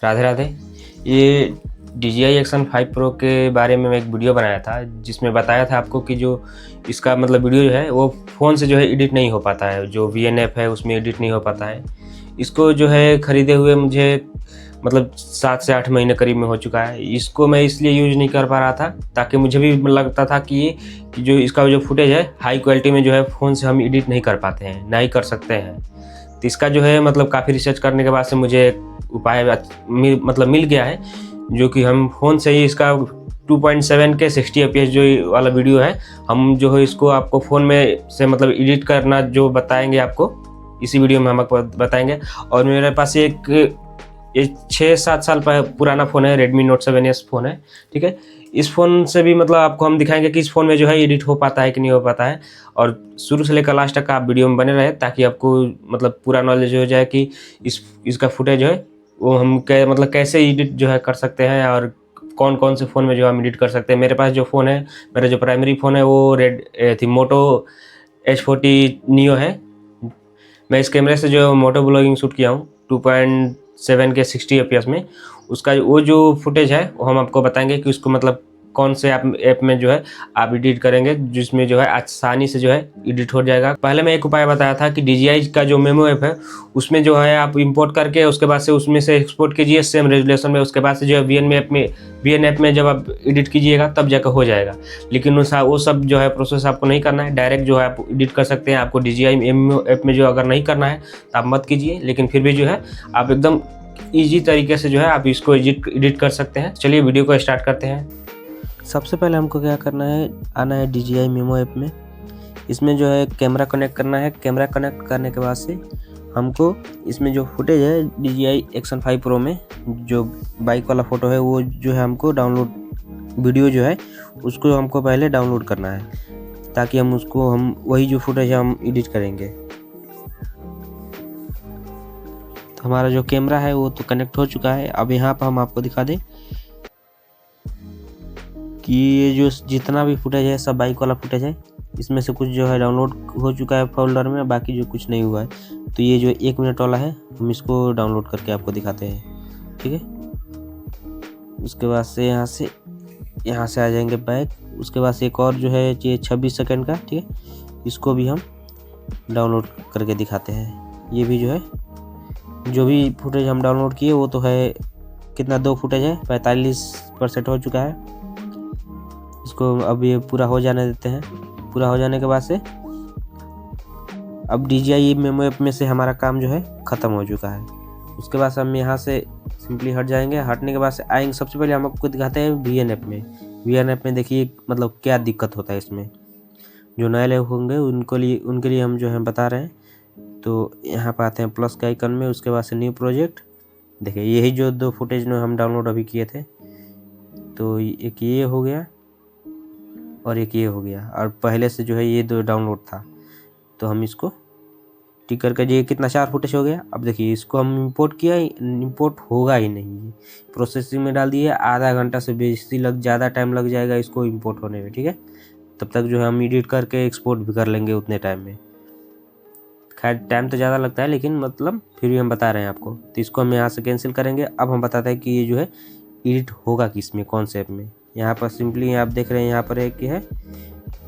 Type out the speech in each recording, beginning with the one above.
राधे राधे। ये DJI Action 5 Pro के बारे में मैं एक वीडियो बनाया था, जिसमें बताया था आपको कि जो इसका मतलब वीडियो जो है वो फ़ोन से जो है एडिट नहीं हो पाता है, जो VN ऐप है उसमें एडिट नहीं हो पाता है। इसको जो है ख़रीदे हुए मुझे मतलब 7 से 8 महीने करीब में हो चुका है। इसको मैं इसलिए यूज़ नहीं कर पा रहा था ताकि मुझे भी लगता था कि जो इसका जो फुटेज है हाई क्वालिटी में जो है फ़ोन से हम एडिट नहीं कर पाते हैं, ना ही कर सकते हैं। तो इसका जो है मतलब काफ़ी रिसर्च करने के बाद से मुझे उपाय मतलब मिल गया है, जो कि हम फ़ोन से ही इसका 2.7 के 60 fps जो वाला वीडियो है, हम जो है इसको आपको फ़ोन में से मतलब एडिट करना जो बताएँगे आपको, इसी वीडियो में हम आपको बताएँगे। और मेरे पास ये 6-7 साल पुराना फ़ोन है, Redmi Note 7S फ़ोन है, ठीक है? इस फ़ोन से भी मतलब आपको हम दिखाएँगे कि इस फ़ोन में जो है एडिट हो पाता है कि नहीं हो पाता है। और शुरू से लेकर लास्ट तक आप वीडियो में बने रहें, ताकि आपको मतलब पूरा नॉलेज हो जाए कि इसका फुटेज जो है वो हम मतलब कैसे एडिट जो है कर सकते हैं, और कौन-कौन से फ़ोन में जो हम एडिट कर सकते हैं। मेरे पास जो फ़ोन है, मेरा जो प्राइमरी फ़ोन है वो मोटो H40 नियो है। मैं इस कैमरे से जो मोटो व्लॉगिंग शूट किया हूँ 2.7 के 60 fps में, उसका वो जो फुटेज है वो हम आपको बताएँगे कि उसको मतलब कौन से ऐप में जो है आप एडिट करेंगे, जिसमें जो है आसानी से जो है एडिट हो जाएगा। पहले मैं एक उपाय बताया था कि DJI का जो मेमो ऐप है, उसमें जो है आप इंपोर्ट करके उसके बाद से उसमें से एक्सपोर्ट कीजिए सेम रेज़ोल्यूशन में, उसके बाद से जो है VN ऐप में जब आप एडिट कीजिएगा तब जाकर हो जाएगा। लेकिन वो सब जो है प्रोसेस आपको नहीं करना है, डायरेक्ट जो है आप एडिट कर सकते हैं। आपको DJI मेमो ऐप में जो अगर नहीं करना है तो आप मत कीजिए, लेकिन फिर भी जो है आप एकदम ईज़ी तरीके से जो है आप इसको एडिट कर सकते हैं। चलिए वीडियो को स्टार्ट करते हैं। सबसे पहले हमको क्या करना है, आना है DJI मेमो ऐप में। इसमें जो है कैमरा कनेक्ट करना है। कैमरा कनेक्ट करने के बाद से हमको इसमें जो फुटेज है DJI Action 5 Pro में जो बाइक वाला फ़ोटो है वो जो है हमको वीडियो जो है उसको हमको पहले डाउनलोड करना है, ताकि हम वही जो फुटेज है हम एडिट करेंगे। तो हमारा जो कैमरा है वो तो कनेक्ट हो चुका है। अब यहाँ पर हम आपको दिखा दें कि ये जो जितना भी फुटेज है सब बाइक वाला फुटेज है। इसमें से कुछ जो है डाउनलोड हो चुका है फोल्डर में, बाकी जो कुछ नहीं हुआ है। तो ये जो 1 मिनट वाला है हम इसको डाउनलोड करके आपको दिखाते हैं, ठीक है। उसके बाद से यहाँ से आ जाएंगे बैक। उसके बाद से एक और जो है ये 26 सेकंड का, ठीक है, इसको भी हम डाउनलोड करके दिखाते हैं। ये भी जो है जो भी फुटेज हम डाउनलोड किए वो तो है कितना, 2 फुटेज है, 45% हो चुका है। इसको अब ये पूरा हो जाने देते हैं। पूरा हो जाने के बाद से अब DJI मेमो ऐप में से हमारा काम जो है ख़त्म हो चुका है। उसके बाद हम यहाँ से सिंपली हट जाएंगे। हटने के बाद से आएंगे, सबसे पहले हम आपको दिखाते हैं VN ऐप में। VN ऐप में देखिए मतलब क्या दिक्कत होता है इसमें। जो नए लोग होंगे उनके लिए हम जो है बता रहे हैं। तो यहाँ पर आते हैं प्लस के आइकन में। उसके बाद से न्यू प्रोजेक्ट। देखिए यही जो 2 फुटेज में हम डाउनलोड अभी किए थे, तो एक ये हो गया और एक ये हो गया, और पहले से जो है ये 2 डाउनलोड था। तो हम इसको टिक करके ये कितना 4 फुटेज हो गया। अब देखिए इसको हम इंपोर्ट किया, इंपोर्ट होगा ही नहीं। ये प्रोसेसिंग में डाल दिए, आधा घंटा से बेसी ज़्यादा टाइम लग जाएगा इसको इंपोर्ट होने में, ठीक है। तब तक जो है हम एडिट करके एक्सपोर्ट भी कर लेंगे उतने टाइम में। खैर टाइम तो ज़्यादा लगता है, लेकिन मतलब फिर भी हम बता रहे हैं आपको। तो इसको हम यहाँ से कैंसिल करेंगे। अब हम बताते हैं कि ये जो है एडिट होगा किस में, कौन से ऐप में। यहाँ पर सिंपली आप देख रहे हैं यहाँ पर एक है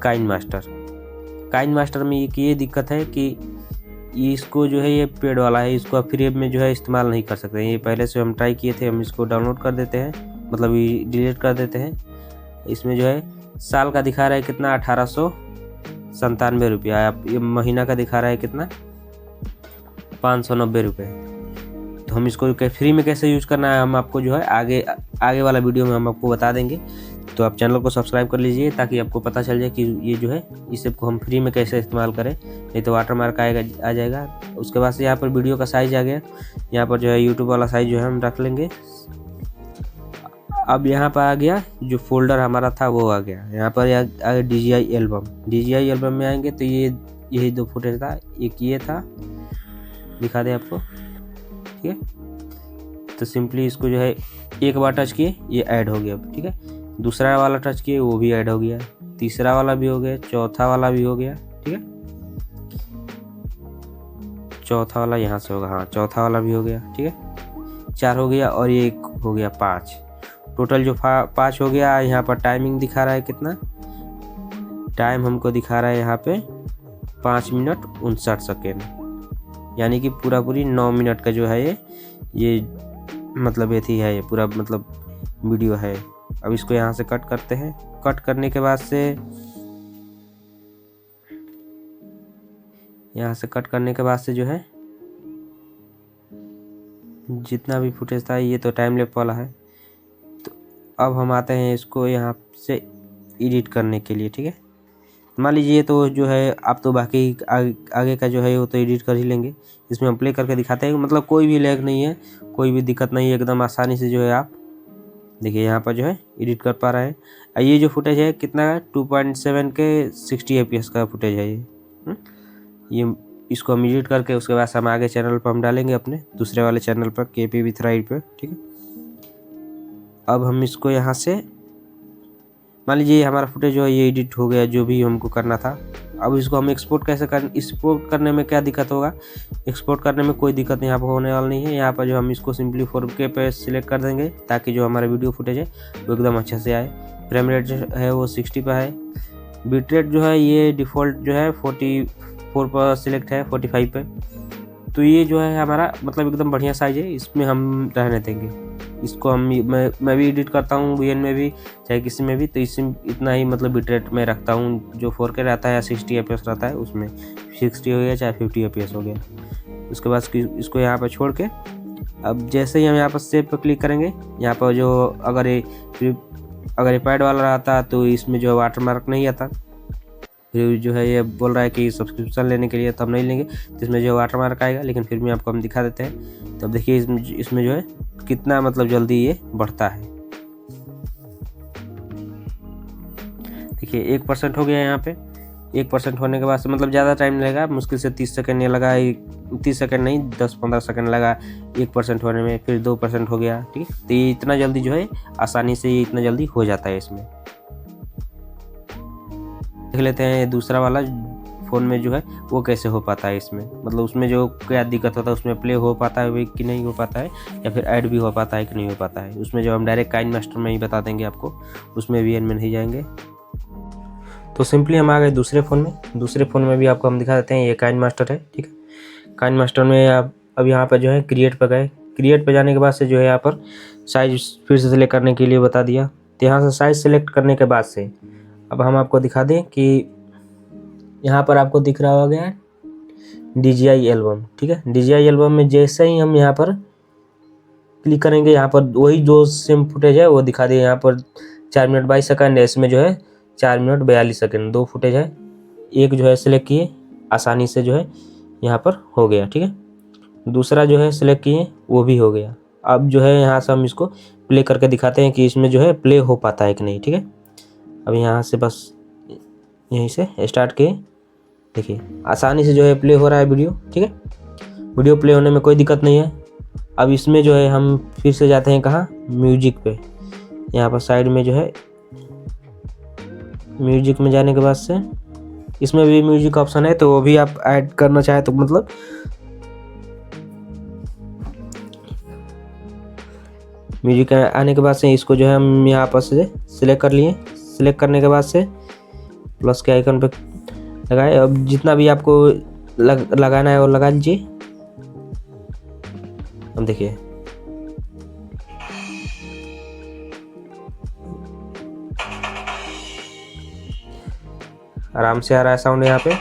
काइनमास्टर। काइनमास्टर में ये दिक्कत है कि इसको जो है ये पेड वाला है, इसको आप फ्री में जो है इस्तेमाल नहीं कर सकते। ये पहले से हम ट्राई किए थे। हम इसको डाउनलोड कर देते हैं, मतलब ये डिलीट कर देते हैं। इसमें जो है साल का दिखा रहा है कितना, 1897 रुपया। आप ये महीना का दिखा रहा है कितना, 590 रुपये। तो हम इसको फ्री में कैसे यूज़ करना है हम आपको जो है आगे वाला वीडियो में हम आपको बता देंगे। तो आप चैनल को सब्सक्राइब कर लीजिए, ताकि आपको पता चल जाए कि ये जो है इस ऐप को हम फ्री में कैसे इस्तेमाल करें, नहीं तो वाटरमार्क आ जाएगा। उसके बाद से यहाँ पर वीडियो का साइज़ आ गया। यहाँ पर जो है यूट्यूब वाला साइज़ जो है हम रख लेंगे। अब यहाँ पर आ गया जो फोल्डर हमारा था वो आ गया। यहाँ पर आ गया DJI एल्बम। DJI एल्बम में आएंगे तो यही 2 फुटेज था। एक ये था, दिखा दे आपको, ठीक है। तो सिंपली इसको जो है एक बार टच किए ये ऐड हो गया, ठीक है। दूसरा वाला टच किए वो भी ऐड हो गया, तीसरा वाला भी हो गया, चौथा वाला भी हो गया, ठीक है। चौथा वाला यहाँ से होगा, हाँ चौथा वाला भी हो गया, ठीक है। 4 हो गया और ये 1 हो गया 5, टोटल जो 5 हो गया। यहाँ पर टाइमिंग दिखा रहा है कितना टाइम हमको दिखा रहा है यहाँ पे 5 मिनट 59 सेकेंड, यानी कि पूरी 9 मिनट का जो है ये मतलब ये थी है, ये पूरा मतलब वीडियो है। अब इसको यहाँ से कट करते हैं। कट करने के बाद से यहाँ से कट करने के बाद से जो है जितना भी फुटेज था ये तो टाइम लैप्स वाला है। तो अब हम आते हैं इसको यहाँ से एडिट करने के लिए, ठीक है। मान लीजिए ये तो जो है आप तो बाकी आगे का जो है वो तो एडिट कर ही लेंगे। इसमें हम प्ले करके दिखाते हैं, मतलब कोई भी लैग नहीं है, कोई भी दिक्कत नहीं है, एकदम आसानी से जो है आप देखिए यहाँ पर जो है एडिट कर पा रहे हैं। ये जो फुटेज है कितना है 2.7 के 60 fps का फुटेज है ये इसको हम एडिट करके उसके बाद हम आगे चैनल पर हम डालेंगे अपने दूसरे वाले चैनल पर KPV थ्राइड पे, ठीक है। अब हम इसको यहाँ से मान लीजिए हमारा फुटेज जो है ये एडिट हो गया, जो भी हमको करना था। अब इसको हम एक्सपोर्ट कैसे एक्सपोर्ट करने में क्या दिक्कत होगा? एक्सपोर्ट करने में कोई दिक्कत यहाँ पर होने वाला नहीं है। यहाँ पर जो हम इसको सिंपली 4K पे सिलेक्ट कर देंगे ताकि जो हमारा वीडियो फुटेज है वो एकदम अच्छे से आए। फ्रेम रेट जो है वो 60 पर है। बिट रेट जो है ये डिफ़ॉल्ट जो है 44 पर सिलेक्ट है, 45 पे। तो ये जो है हमारा मतलब एकदम बढ़िया साइज़ है, इसमें हम रहने देंगे। इसको हम मैं भी एडिट करता हूँ VN में भी चाहे किसी में भी, तो इसमें इतना ही मतलब बिट रेट में रखता हूँ। जो 4K रहता है या 60 fps रहता है उसमें 60 हो गया चाहे 50 fps हो गया। उसके बाद इसको यहाँ पर छोड़ के अब जैसे ही हम यहाँ पर सेव पर क्लिक करेंगे, यहाँ पर जो अगर ये पैड वाला रहता तो इसमें जो वाटर मार्क नहीं आता। फिर जो है ये बोल रहा है कि सब्सक्रिप्शन लेने के लिए तब नहीं लेंगे, तो इसमें जो वाटर मार्क आएगा, लेकिन फिर भी आपको हम दिखा देते हैं। तब देखिए इसमें जो है कितना मतलब जल्दी ये बढ़ता है। देखिए 1% हो गया यहाँ पे। 1% होने के बाद से मतलब ज़्यादा टाइम लगेगा, मुश्किल से 30 सेकंड ये लगा, 30 सेकंड नहीं 10-15 सेकंड लगा 1% होने में। फिर 2% हो गया, ठीक है। तो ये इतना जल्दी जो है आसानी से ये इतना जल्दी हो जाता है। इसमें देख लेते हैं दूसरा वाला फ़ोन में जो है वो कैसे हो पाता है। इसमें मतलब उसमें जो क्या दिक्कत होता है, उसमें प्ले हो पाता है कि नहीं हो पाता है, या फिर ऐड भी हो पाता है कि नहीं हो पाता है। उसमें जो हम डायरेक्ट काइनमास्टर में ही बता देंगे आपको, उसमें VN में नहीं जाएंगे। तो सिंपली हम आ गए दूसरे फ़ोन में। दूसरे फ़ोन में भी आपको हम दिखा देते हैं। ये काइनमास्टर है, ठीक है। काइनमास्टर में आप अब यहाँ पर जो है क्रिएट पर गए। क्रिएट पर जाने के बाद से जो है यहाँ पर साइज़ फिर से सिलेक्ट करने के लिए बता दिया। तो यहाँ से साइज़ सिलेक्ट करने के बाद से अब हम आपको दिखा दें कि यहाँ पर आपको दिख रहा होगा DJI एल्बम, ठीक है। DJI एल्बम में जैसे ही हम यहाँ पर क्लिक करेंगे, यहाँ पर वही जो सेम फुटेज है वो दिखा दिए। यहाँ पर 4 मिनट 22 सेकंड है, इसमें जो है 4 मिनट 42 सेकंड 2 फुटेज है। एक जो है सिलेक्ट किए, आसानी से जो है यहाँ पर हो गया, ठीक है। दूसरा जो है सिलेक्ट किए, वो भी हो गया। अब जो है यहाँ से हम इसको प्ले करके दिखाते हैं कि इसमें जो है प्ले हो पाता है कि नहीं, ठीक है। अब यहाँ से बस यहीं से स्टार्ट किए, देखिए आसानी से जो है प्ले हो रहा है वीडियो, ठीक है। वीडियो प्ले होने में कोई दिक्कत नहीं है। अब इसमें जो है हम फिर से जाते हैं कहाँ, म्यूजिक पे। यहाँ पर साइड में जो है म्यूजिक में जाने के बाद से इसमें भी म्यूजिक ऑप्शन है, तो वो भी आप ऐड करना चाहे तो मतलब म्यूजिक आने के बाद से इसको जो है हम यहाँ पर से सिलेक्ट कर लिए। सिलेक्ट करने के बाद से प्लस के आइकन पे लगाए। अब जितना भी आपको लगाना है वो लगा लीजिए। अब देखिए आराम से आ रहा है साउंड। यहाँ पे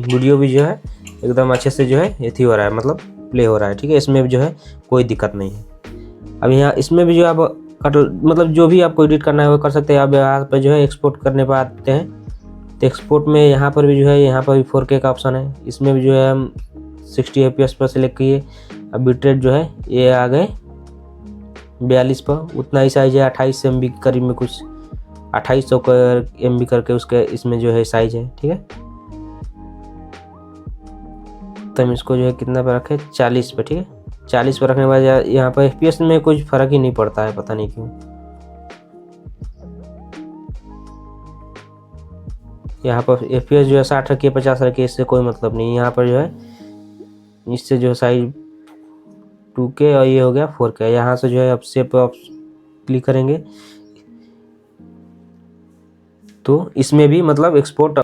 वीडियो भी जो है एकदम अच्छे से जो है ये हो रहा है, मतलब प्ले हो रहा है, ठीक है। इसमें भी जो है कोई दिक्कत नहीं है। अब यहाँ इसमें भी जो आप मतलब जो भी आपको एडिट करना है वो कर सकते हैं। अब यहाँ पर जो है एक्सपोर्ट करने पर आते हैं, तो एक्सपोर्ट में यहाँ पर भी जो है यहाँ पर भी 4K का ऑप्शन है। इसमें भी जो है हम 60 fps पर सिलेक्ट किए। अब बिट रेट जो है ये आ गए 42 पर, उतना ही साइज है 28 MB करीब में, कुछ 2800 MB करके उसके इसमें जो है साइज है, ठीक है। तो हम इसको जो है कितना पर रखें, 40 पर, ठीक है। 40 पर रखने के बाद यहाँ पर FPS में कुछ फ़र्क ही नहीं पड़ता है, पता नहीं क्यों। यहाँ पर FPS जो है 60 रखिए 50 रखिए, इससे कोई मतलब नहीं। यहाँ पर जो है इससे जो साइज 2K और ये हो गया 4K। यहाँ से जो है आप सेव पे आप क्लिक करेंगे तो इसमें भी मतलब एक्सपोर्ट